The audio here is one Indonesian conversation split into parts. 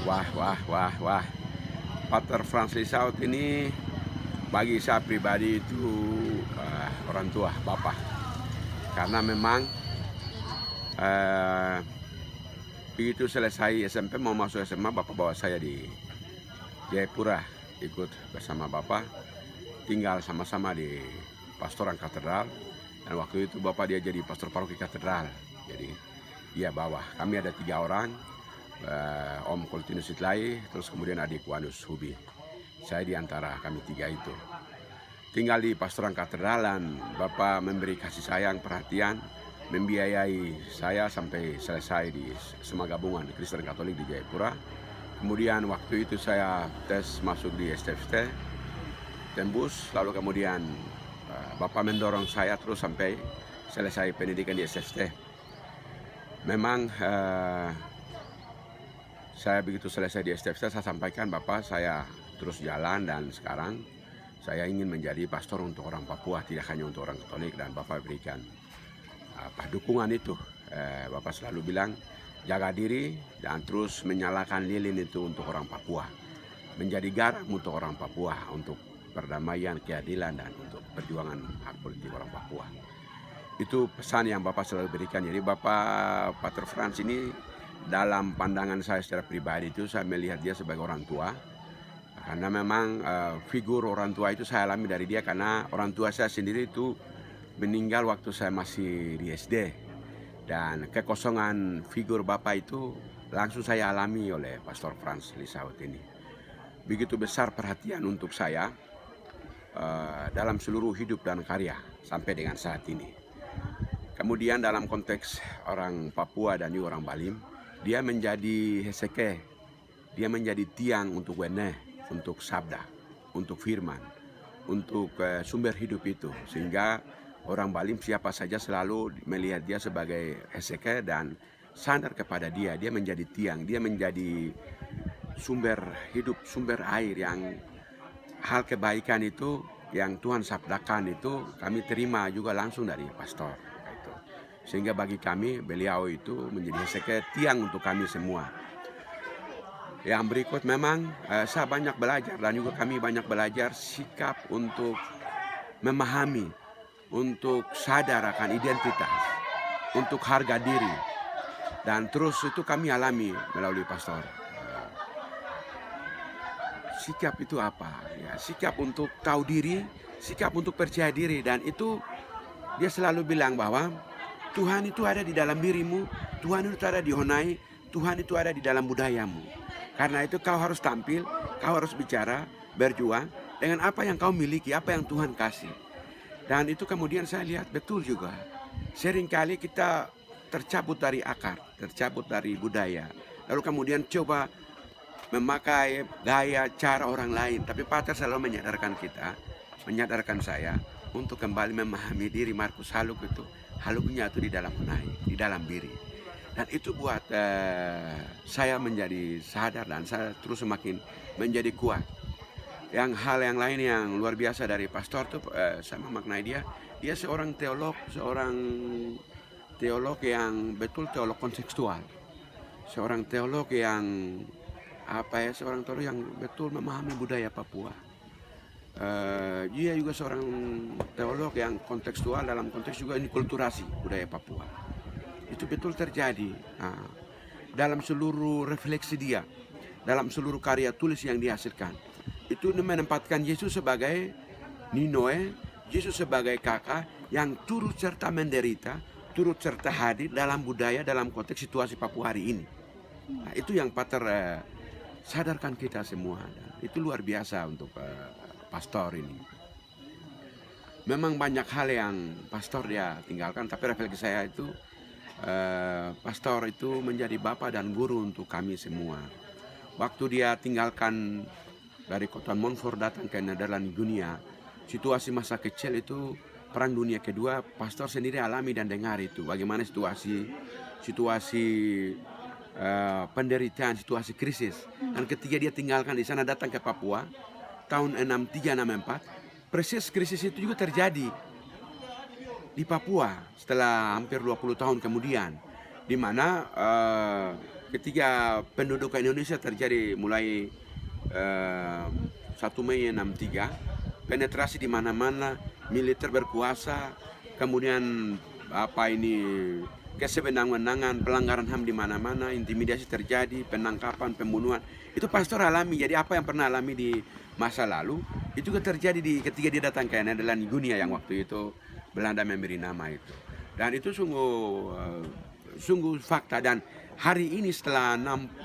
Wah. Pater Franz Lisaut ini bagi saya pribadi itu orang tua, bapak. Karena memang eh, begitu selesai SMP mau masuk SMA, bapak bawa saya di Jayapura, ikut bersama bapak, tinggal sama-sama di pastoran katedral. Dan waktu itu bapak dia jadi pastor paroki katedral. Jadi dia bawa. Kami ada 3 orang, Om Kultinus Itlai, terus kemudian adik Wanus Hubi. Saya di antara kami 3 itu. Tinggal di pastoran katedral dan bapak memberi kasih sayang, perhatian, membiayai saya sampai selesai di semua gabungan Kristen Katolik di Jayapura. Kemudian waktu itu saya tes masuk di STFT, tembus, lalu kemudian bapak mendorong saya terus sampai selesai pendidikan di STFT. Memang saya begitu selesai di STFT, saya sampaikan bapak saya terus jalan dan sekarang saya ingin menjadi pastor untuk orang Papua, tidak hanya untuk orang Katolik, dan bapak berikan dukungan itu. Bapak selalu bilang jaga diri dan terus menyalakan lilin itu untuk orang Papua, menjadi garam untuk orang Papua, untuk perdamaian, keadilan, dan untuk perjuangan hak politik orang Papua. Itu pesan yang bapak selalu berikan. Jadi bapak Pater Franz ini dalam pandangan saya secara pribadi itu saya melihat dia sebagai orang tua. Karena memang figur orang tua itu saya alami dari dia, karena orang tua saya sendiri itu meninggal waktu saya masih di SD. Dan kekosongan figur bapak itu langsung saya alami oleh Pastor Franz Lisaut ini. Begitu besar perhatian untuk saya dalam seluruh hidup dan karya sampai dengan saat ini. Kemudian dalam konteks orang Papua dan juga orang Balim, dia menjadi heseke, dia menjadi tiang untuk wene, untuk sabda, untuk firman, untuk sumber hidup itu. Sehingga orang Balim siapa saja selalu melihat dia sebagai heseke dan sadar kepada dia. Dia menjadi tiang, dia menjadi sumber hidup, sumber air yang hal kebaikan itu yang Tuhan sabdakan itu kami terima juga langsung dari pastor. Sehingga bagi kami beliau itu menjadi heseke, tiang untuk kami semua. Yang berikut memang saya banyak belajar dan juga kami banyak belajar sikap untuk memahami, untuk sadar akan identitas, untuk harga diri. Dan terus itu kami alami melalui pastor. Sikap itu apa? Ya, sikap untuk tahu diri, sikap untuk percaya diri. Dan itu dia selalu bilang bahwa Tuhan itu ada di dalam dirimu, Tuhan itu ada di Honai, Tuhan itu ada di dalam budayamu. Karena itu kau harus tampil, kau harus bicara, berjuang dengan apa yang kau miliki, apa yang Tuhan kasih. Dan itu kemudian saya lihat betul juga. Seringkali kita tercabut dari akar, tercabut dari budaya. Lalu kemudian coba memakai gaya cara orang lain. Tapi Pater selalu menyadarkan kita, menyadarkan saya untuk kembali memahami diri. Markus Haluk itu, haluknya itu di dalam Honai, di dalam diri. Dan itu buat saya menjadi sadar dan saya terus semakin menjadi kuat. Hal yang lain yang luar biasa dari pastor itu saya memaknai dia seorang teolog yang betul teolog kontekstual. Seorang teolog yang seorang teolog yang betul memahami budaya Papua. Dia juga seorang teolog yang kontekstual dalam konteks juga inkulturasi budaya Papua. Itu betul terjadi dalam seluruh refleksi dia, dalam seluruh karya tulis yang dihasilkan. Itu menempatkan Yesus sebagai Ninoe, Yesus sebagai kakak yang turut serta menderita, turut serta hadir dalam budaya, dalam konteks situasi Papua hari ini. Nah, itu yang Pater sadarkan kita semua. Dan itu luar biasa untuk pastor ini. Memang banyak hal yang pastor dia tinggalkan, tapi refleksi saya itu pastor itu menjadi bapak dan guru untuk kami semua. Waktu dia tinggalkan dari kota Montfort datang ke Nederland dunia, situasi masa kecil itu Perang Dunia Kedua, pastor sendiri alami dan dengar itu bagaimana situasi penderitaan, situasi krisis. Dan ketika dia tinggalkan di sana datang ke Papua tahun 63-64, persis krisis itu juga terjadi di Papua setelah hampir 20 tahun kemudian, di mana ketika pendudukan Indonesia terjadi mulai 1 Mei 63, penetrasi di mana-mana, militer berkuasa, kemudian kesewenang-wenangan, pelanggaran HAM di mana-mana, intimidasi terjadi, penangkapan, pembunuhan. Itu pastor alami. Jadi apa yang pernah alami di masa lalu itu juga terjadi ketika dia datang ke Nederland Guinea yang waktu itu Belanda memberi nama itu. Dan itu sungguh fakta. Dan hari ini setelah 56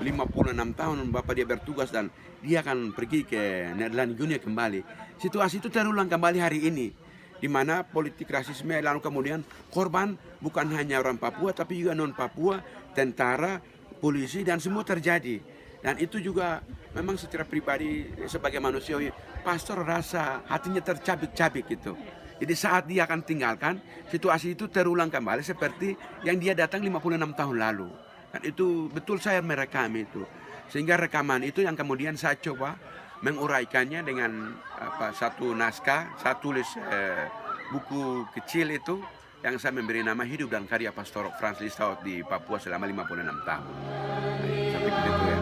tahun Bapak dia bertugas dan dia akan pergi ke Nederland Guinea kembali, situasi itu terulang kembali hari ini, di mana politik rasisme, lalu kemudian korban bukan hanya orang Papua tapi juga non Papua, tentara, polisi, dan semua terjadi. Dan itu juga memang secara pribadi sebagai manusia, pastor rasa hatinya tercabik-cabik gitu. Jadi saat dia akan tinggalkan, situasi itu terulang kembali seperti yang dia datang 56 tahun lalu. Dan itu betul saya merekam itu. Sehingga rekaman itu yang kemudian saya coba menguraikannya dengan satu naskah, saya tulis buku kecil itu yang saya memberi nama Hidup dan Karya Pastor Frans Listaut di Papua selama 56 tahun. Sampai begitu ya.